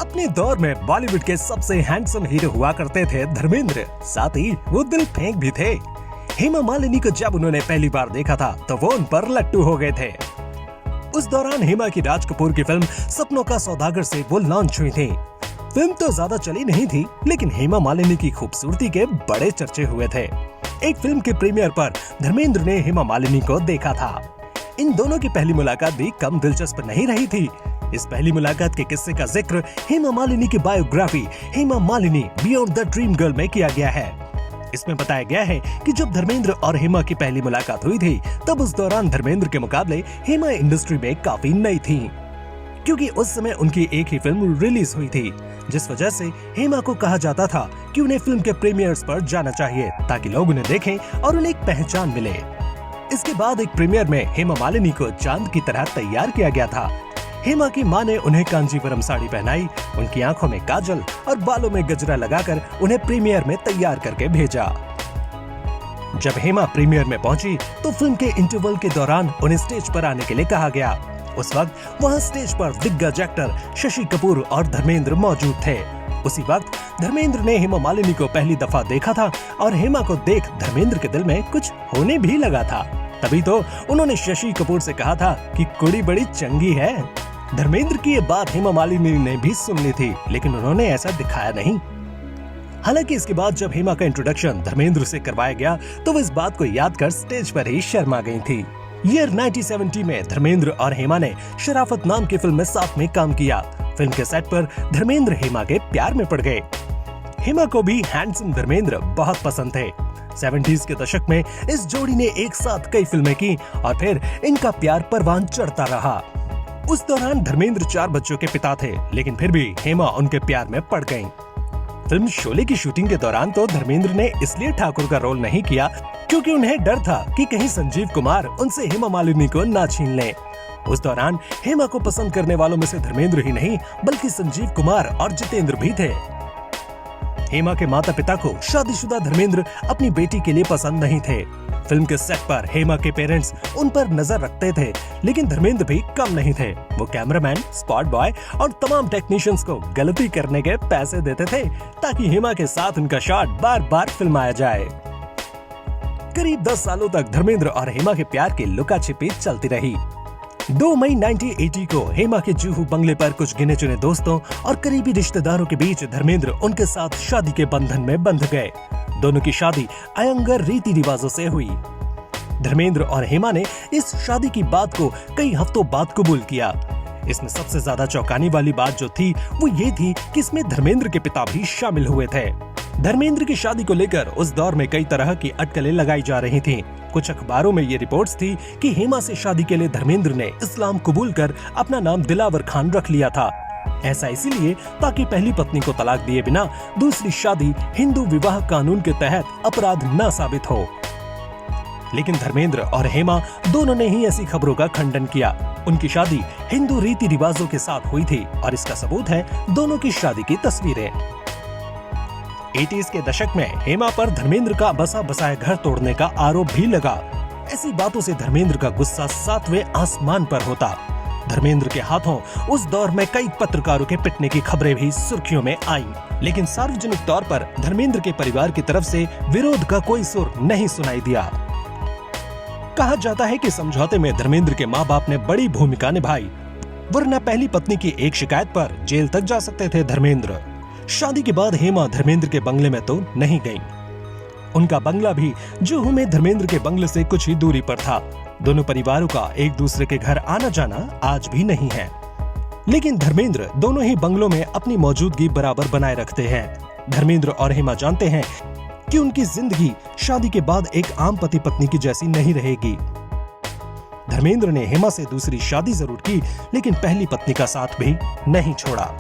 अपने दौर में बॉलीवुड के सबसे हैंडसम हीरो हुआ करते थे धर्मेंद्र, साथ ही वो दिल फेंक भी थे। हेमा मालिनी को जब उन्होंने पहली बार देखा था तो वो उन पर लट्टू हो गए थे। उस दौरान हेमा की राज कपूर की फिल्म सपनों का सौदागर से वो लॉन्च हुई थी। फिल्म तो ज्यादा चली नहीं थी, लेकिन हेमा मालिनी की खूबसूरती के बड़े चर्चे हुए थे। एक फिल्म के प्रीमियर पर धर्मेंद्र ने हेमा मालिनी को देखा था। इन दोनों की पहली मुलाकात भी कम दिलचस्प नहीं रही थी। इस पहली मुलाकात के किस्से का जिक्र हेमा मालिनी की biography Hema Malini beyond the dream girl में किया गया है। इसमें बताया गया है कि जब धर्मेंद्र और हेमा की पहली मुलाकात हुई थी, तब उस दौरान धर्मेंद्र के मुकाबले हेमा इंडस्ट्री में काफी नई थी, क्योंकि उस समय उनकी एक ही फिल्म रिलीज हुई थी, जिस वजह से हेमा को कहा जाता था कि उन्हें फिल्म के प्रीमियर्स पर जाना चाहिए ताकि लोग उन्हें देखें और उन्हें एक पहचान मिले। इसके बाद एक प्रीमियर में हेमा मालिनी को चांद की तरह तैयार किया गया था। हेमा की मां ने उन्हें कांजीवरम साड़ी पहनाई, उनकी आंखों में काजल और बालों में गजरा लगाकर उन्हें प्रीमियर में तैयार करके भेजा। जब हेमा प्रीमियर में पहुंची तो फिल्म के इंटरवल के दौरान उन्हें स्टेज पर आने के लिए कहा गया। उस वक्त वहां स्टेज पर दिग्गज एक्टर शशि कपूर और धर्मेंद्र मौजूद थे। उसी वक्त धर्मेंद्र ने हेमा मालिनी को पहली दफा देखा था और हेमा को देख धर्मेंद्र के दिल में कुछ होने भी लगा था। तभी तो उन्होंने शशि कपूर से कहा था कि कुड़ी बड़ी चंगी है। धर्मेंद्र की ये बात हेमा मालिनी ने भी सुन ली थी, लेकिन उन्होंने ऐसा दिखाया नहीं। हालांकि इसके बाद जब हेमा का इंट्रोडक्शन धर्मेंद्र से करवाया गया तो वो इस बात को याद कर स्टेज पर ही शर्मा गई थी। ईयर 1970 में धर्मेंद्र और हेमा ने शराफत नाम की फिल्म में साथ में काम किया। फिल्म के सेट पर धर्मेंद्र हेमा के प्यार में पड़ गए। हेमा को भी हैंडसम धर्मेंद्र बहुत पसंद थे। 70s के दशक में इस जोड़ी ने एक साथ कई फिल्में की और फिर इनका प्यार परवान चढ़ता रहा। उस दौरान धर्मेंद्र 4 बच्चों के पिता थे, लेकिन फिर भी हेमा उनके प्यार में पड़ गईं। फिल्म शोले की शूटिंग के दौरान तो धर्मेंद्र ने इसलिए ठाकुर का रोल नहीं किया क्योंकि उन्हें डर था कि कहीं संजीव कुमार उनसे हेमा मालिनी को ना छीन लें। उस दौरान हेमा को पसंद करने वालों में से धर्मेंद्र ही नहीं बल्कि संजीव कुमार और जितेंद्र भी थे। हेमा के माता पिता को शादीशुदा धर्मेंद्र अपनी बेटी के लिए पसंद नहीं थे। फिल्म के सेट पर हेमा के पेरेंट्स उन पर नजर रखते थे, लेकिन धर्मेंद्र भी कम नहीं थे। वो कैमरामैन, स्पॉट बॉय और तमाम टेक्नीशियंस को गलती करने के पैसे देते थे ताकि हेमा के साथ उनका शॉट बार बार फिल्माया जाए। करीब 10 सालों तक धर्मेंद्र और हेमा के प्यार की लुका छिपी चलती रही। 2 मई 1980 को हेमा के जुहू बंगले पर कुछ गिने चुने दोस्तों और करीबी रिश्तेदारों के बीच धर्मेंद्र उनके साथ शादी के बंधन में बंध गए। दोनों की शादी अयंगर रीति रिवाजों से हुई। धर्मेंद्र और हेमा ने इस शादी की बात को कई हफ्तों बाद कबूल किया। इसमें सबसे ज्यादा चौंकाने वाली बात जो थी वो ये थी कि इसमें धर्मेंद्र के पिता भी शामिल हुए थे। धर्मेंद्र की शादी को लेकर उस दौर में कई तरह की अटकलें लगाई जा रही थीं। कुछ अखबारों में ये रिपोर्ट्स थी कि हेमा से शादी के लिए धर्मेंद्र ने इस्लाम कबूल कर अपना नाम दिलावर खान रख लिया था। ऐसा इसीलिए ताकि पहली पत्नी को तलाक दिए बिना दूसरी शादी हिंदू विवाह कानून के तहत अपराध न साबित हो। लेकिन धर्मेंद्र और हेमा दोनों ने ही ऐसी खबरों का खंडन किया। उनकी शादी हिंदू रीति रिवाजों के साथ हुई थी और इसका सबूत है दोनों की शादी की तस्वीरें। 80s के दशक में हेमा पर धर्मेंद्र का बसा बसाया घर तोड़ने का आरोप भी लगा। ऐसी बातों से धर्मेंद्र का गुस्सा 7वें आसमान पर होता। धर्मेंद्र के हाथों उस दौर में कई पत्रकारों के पिटने की खबरें भी सुर्खियों में आईं, लेकिन सार्वजनिक तौर पर धर्मेंद्र के परिवार की तरफ से विरोध का कोई सुर नहीं सुनाई दिया। कहा जाता है कि समझौते में धर्मेंद्र के माँ बाप ने बड़ी भूमिका निभाई, वरना पहली पत्नी की एक शिकायत पर जेल तक जा सकते थे धर्मेंद्र। शादी के बाद हेमा धर्मेंद्र के बंगले में तो नहीं गईं। उनका बंगला भी जुहू में धर्मेंद्र के बंगले से कुछ ही दूरी पर था। दोनों परिवारों का एक दूसरे के घर आना जाना आज भी नहीं है, लेकिन धर्मेंद्र दोनों ही बंगलों में अपनी मौजूदगी बराबर बनाए रखते हैं। धर्मेंद्र और हेमा जानते हैं कि उनकी जिंदगी शादी के बाद एक आम पति पत्नी की जैसी नहीं रहेगी। धर्मेंद्र ने हेमा से दूसरी शादी जरूर की, लेकिन पहली पत्नी का साथ भी नहीं छोड़ा।